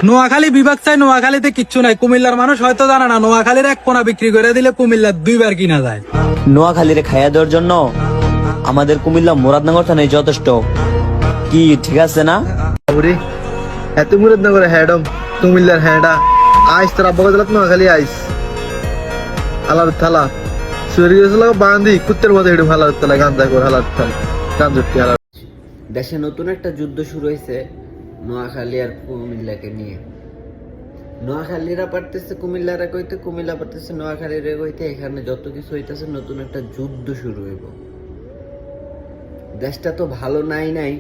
নোয়াখালী বিভাগ চাই, নোয়াখালীতে কিচ্ছু নাই। কুমিল্লার মানুষ হয়তো জানে না, নোয়াখালীর এক কোনা বিক্রি করে দিলে কুমিল্লার 2 বার কিনা যায়। নোয়াখালীরে খাইয়া দেওয়ার জন্য আমাদের কুমিল্লা মুরাদনগর থানায় যথেষ্ট। কি ঠিক আছে না? ওরে এত মুরাদনগরে হ্যাডম কুমিল্লার হ্যাডা আইস তোর আব্বা গেলাত নোয়াখালী আইস হালার থালা সরিয়েছিল বান্ধি কুত্তের মতো হেঁটে হালার থালা গান্দা করে হালার থালা গাঞ্জটি হালার। দেশে নতুন একটা যুদ্ধ শুরু হয়েছে নোয়াখালী আর কুমিল্লাকে নিয়ে। নোয়াখালীরা পারতেছে কুমিল্লারা কইতে, কুমিল্লা পারতেছে নোয়াখালীরা কইতে। এখানে যত কিছু হইতেছে নতুন একটা যুদ্ধ শুরু হইব। দেশটা তো ভালো নাই নাই,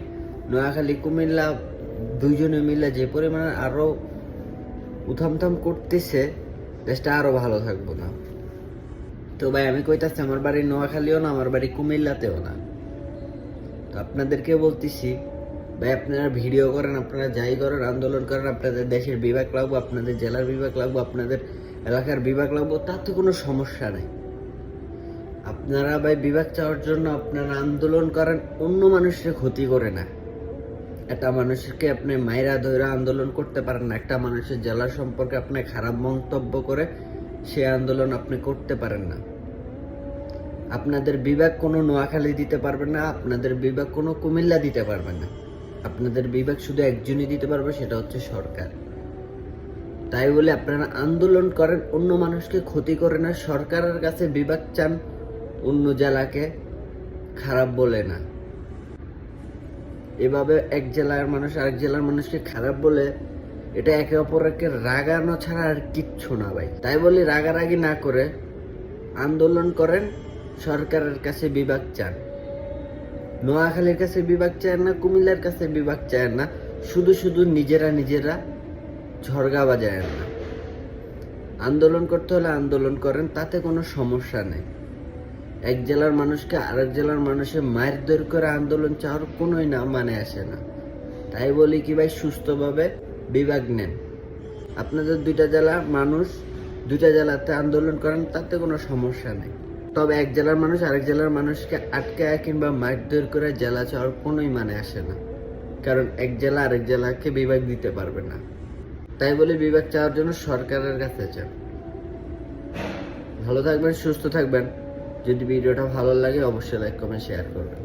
নোয়াখালী কুমিল্লা দুইজনে মিলে যে পরিমাণে আরো উথামথাম করতেছে, দেশটা আরো ভালো থাকবো না। তো ভাই আমি কইতাছি আমার বাড়ি নোয়াখালীও না, আমার বাড়ি কুমিল্লাতেও না। তো আপনাদেরকে বলতেছি ভাই, আপনারা ভিডিও করেন, আপনারা যাই করেন, আন্দোলন করেন, আপনাদের দেশের বিভাগ লাগবো, আপনাদের জেলার বিভাগ লাগবো, আপনাদের এলাকার বিভাগ লাগবো, তাতে কোনো সমস্যা নেই। আপনারা ভাই বিভাগ চাওয়ার জন্য আপনারা আন্দোলন করেন, অন্য মানুষের ক্ষতি করে না। একটা মানুষকে আপনি মাইরা ধইরা আন্দোলন করতে পারেন না। একটা মানুষের জেলা সম্পর্কে আপনি খারাপ মন্তব্য করে সে আন্দোলন আপনি করতে পারেন না। আপনাদের বিভাগ কোনো নোয়াখালী দিতে পারবে না, আপনাদের বিভাগ কোনো কুমিল্লা দিতে পারবে না। আপনাদের বিভাগ শুধু একজনই দিতে পারবে, সেটা হচ্ছে সরকার। তাই বলে আপনারা আন্দোলন করেন, অন্য মানুষকে ক্ষতি করে না। সরকারের কাছে বিভাগ চান, অন্য জেলাকে খারাপ বলে না। এভাবে এক জেলার মানুষ আরেক জেলার মানুষকে খারাপ বলে, এটা একে অপরকে রাগানো ছাড়া আর কিচ্ছু না ভাই। তাই বলি রাগারাগি না করে আন্দোলন করেন, সরকারের কাছে বিভাগ চান। নোয়াখালীর কাছে বিভাগ চায় না, কুমিল্লার কাছে বিভাগ চায় না, শুধু শুধু নিজেরা ঝড়গা বাজায় না। আন্দোলন করতে হলে আন্দোলন করেন, তাতে কোনো সমস্যা নেই। এক জেলার মানুষকে আরেক জেলার মানুষের মায়ের দৌড় করে আন্দোলন চাওয়ার কোনোই না মানে আসে না। তাই বলি কি ভাই, সুস্থভাবে বিভাগ নেন। আপনাদের দুইটা জেলা মানুষ, দুইটা জেলাতে আন্দোলন করেন, তাতে কোনো সমস্যা নেই। তবে এক জেলার মানুষ আরেক জেলার মানুষকে আটকায় কিংবা মারধর করে জেলা চাওয়ার কোনোই মানে আসে না, কারণ এক জেলা আরেক জেলাকে বিভাগ দিতে পারবে না। তাই বলে বিভাগ চাওয়ার জন্য সরকারের কাছে চান। ভালো থাকবেন, সুস্থ থাকবেন। যদি ভিডিওটা ভালো লাগে অবশ্যই লাইক কমেন্ট শেয়ার করবেন।